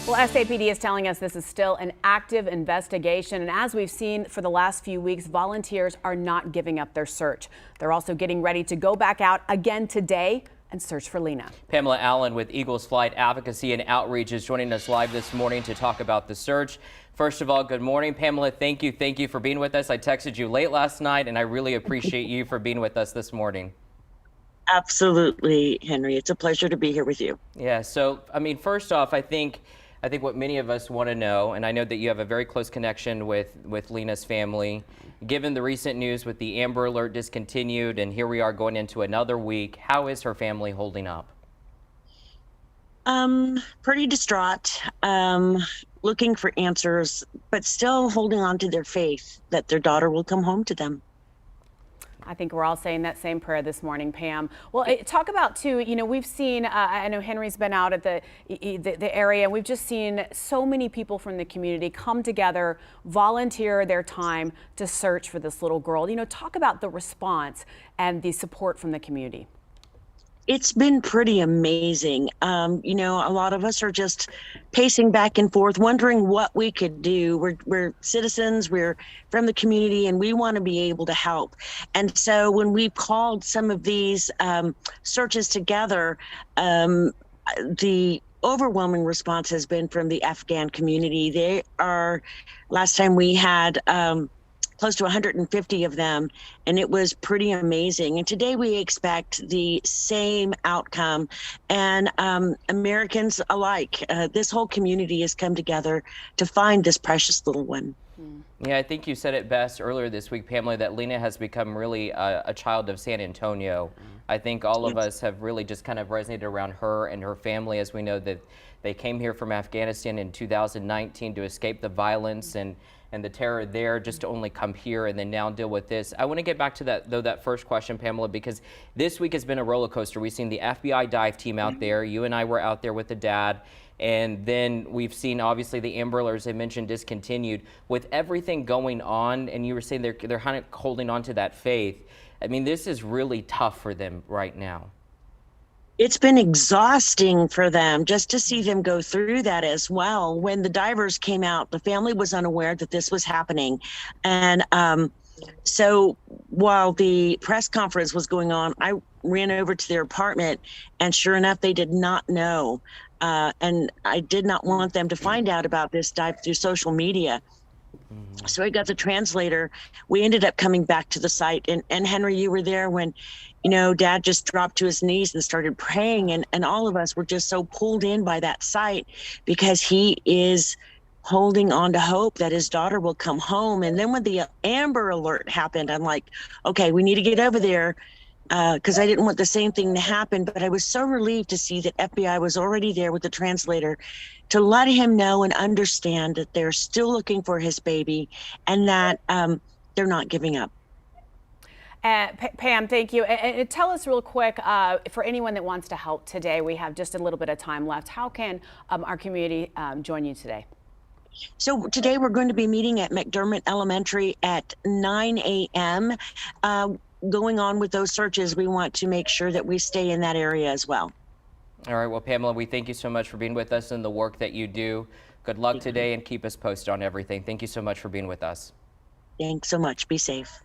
Well, SAPD is telling us this is still an active investigation. And as we've seen for the last few weeks, volunteers are not giving up their search. They're also getting ready to go back out again today and search for Lina. Pamela Allen with Eagles Flight Advocacy and Outreach is joining us live this morning to talk about the search. First of all, good morning, Pamela. Thank you for being with us. I texted you late last night, and I really appreciate you for being with us this morning. Absolutely, Henry. It's a pleasure to be here with you. Yeah, so, I mean, first off, I think what many of us want to know, and I know that you have a very close connection with Lina's family, given the recent news with the Amber Alert discontinued, and here we are going into another week, how is her family holding up? Pretty distraught, looking for answers, but still holding on to their faith that their daughter will come home to them. I think we're all saying that same prayer this morning, Pam. Well, talk about too, you know, we've seen, I know Henry's been out at the area, and we've just seen so many people from the community come together, volunteer their time to search for this little girl. You know, talk about the response and the support from the community. It's been pretty amazing. You know, a lot of us are just pacing back and forth, wondering what we could do. We're citizens, we're from the community, and we want to be able to help. And so when we called some of these searches together, the overwhelming response has been from the Afghan community. They are, last time we had close to 150 of them, and it was pretty amazing. And today we expect the same outcome. And Americans alike, this whole community has come together to find this precious little one. Yeah, I think you said it best earlier this week, Pamela, that Lina has become really a child of San Antonio. I think all of us have really just kind of resonated around her and her family, as we know that they came here from Afghanistan in 2019 to escape the violence and the terror there, just to only come here and then now deal with this. I want to get back to that first question, Pamela, because this week has been a roller coaster. We've seen the FBI dive team out there. You and I were out there with the dad. And then we've seen, obviously, the Amber Alerts I mentioned discontinued. With everything going on, and you were saying they're kind of holding on to that faith, I mean, this is really tough for them right now. It's been exhausting for them just to see them go through that as well. When the divers came out, the family was unaware that this was happening. And so while the press conference was going on, I ran over to their apartment, and sure enough, they did not know. And I did not want them to find out about this dive through social media. So I got the translator. We ended up coming back to the site. And Henry, you were there when, you know, Dad just dropped to his knees and started praying. And all of us were just so pulled in by that sight, because he is holding on to hope that his daughter will come home. And then when the Amber Alert happened, I'm like, okay, we need to get over there, because I didn't want the same thing to happen. But I was so relieved to see that FBI was already there with the translator to let him know and understand that they're still looking for his baby, and that they're not giving up. Pam, thank you. And tell us real quick, for anyone that wants to help today, we have just a little bit of time left. How can our community join you today? So today we're going to be meeting at McDermott Elementary at 9 a.m. Going on with those searches, we want to make sure that we stay in that area as well. All right, well, Pamela, we thank you so much for being with us and the work that you do. Good luck today, and keep us posted on everything. Thank you so much for being with us. Thanks so much. Be safe.